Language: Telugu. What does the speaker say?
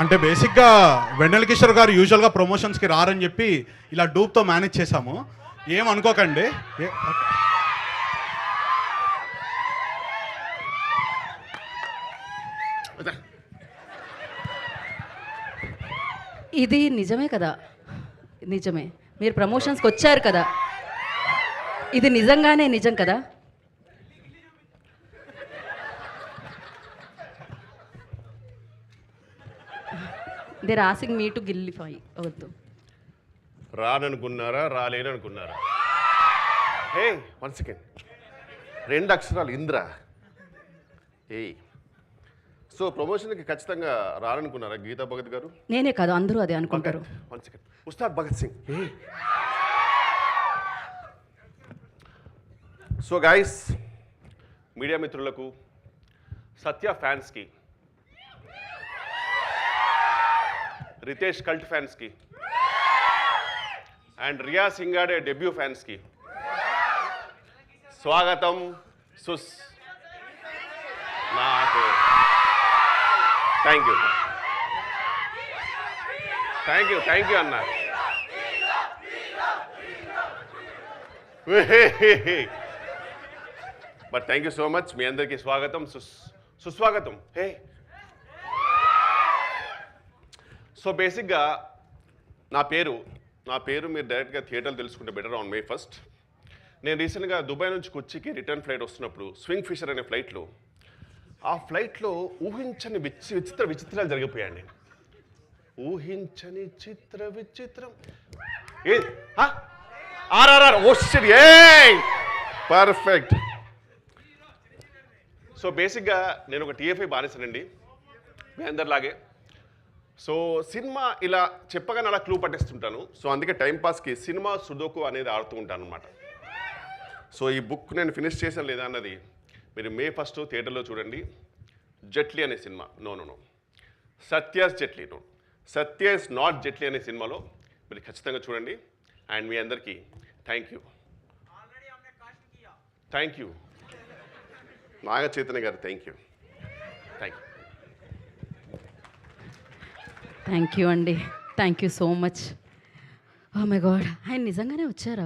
అంటే బేసిక్గా వెన్నెల కిషోర్ గారు యూజువల్గా ప్రమోషన్స్కి రారని చెప్పి ఇలా డూప్తో మేనేజ్ చేశాము. ఏమనుకోకండి. ఇది నిజమే కదా, నిజమే. మీరు ప్రమోషన్స్కి వచ్చారు కదా, ఇది నిజంగానే నిజం కదా. దేర్ ఆసింగ్ మీ టు గిల్లిఫై. వద్దు, రాననుకున్నారా, రాలేననుకున్నారా? హే, 1 సెకండ్. 2 అక్షరాలు ఇంద్ర. ఏయ్, సో ప్రమోషన్కి ఖచ్చితంగా రాననుకున్నారా గీతా భగత్ గారు? నేనే కాదు, అందరూ అదే అనుకుంటారు. 1 second. Ustaad Bhagat Singh. So guys, media మిత్రులకు, సత్య ఫ్యాన్స్కి, రితేష్ కల్ట్ ఫ్యాన్స్కి అండ్ రియా సింగాడే డెబ్యూ ఫ్యాన్స్కి స్వాగతం. నాకు థ్యాంక్ యూ అన్న. But thank you so much. మీ అందరికీ స్వాగతం, సుస్వాగతం. హే, సో బేసిక్గా నా పేరు మీరు డైరెక్ట్గా థియేటర్లు తెలుసుకుంటే బెటర్. ఆన్ May 1st నేను రీసెంట్గా దుబాయ్ నుంచి కొచ్చికి రిటర్న్ ఫ్లైట్ వస్తున్నప్పుడు స్వింగ్ ఫిషర్ అనే ఫ్లైట్లో, ఆ ఫ్లైట్లో ఊహించని విచిత్రాలు జరిగిపోయాయండి. ఊహించని విచిత్రం ఏ RRR. Oh shit, a perfect. So బేసిక్గా నేను ఒక TFI బానిసనండి, మీ అందరిలాగే. సో సినిమా ఇలా చెప్పగానే అలా క్లూ పట్టేస్తుంటాను. సో అందుకే టైంపాస్కి సినిమా సుడోకు అనేది ఆడుతూ ఉంటాను అనమాట. సో ఈ బుక్ నేను ఫినిష్ చేశాను లేదా అన్నది మీరు May 1st థియేటర్లో చూడండి. జెట్లీ అనే సినిమా, no Satya's Jetlee, no Satya is not Jetlee అనే సినిమాలో మీరు ఖచ్చితంగా చూడండి. అండ్ మీ అందరికీ థ్యాంక్ యూ నాగ చైతన్య గారు. Thank you. థ్యాంక్ యూ అండి, thank you so much. Oh my God, ఆయన నిజంగానే వచ్చారా?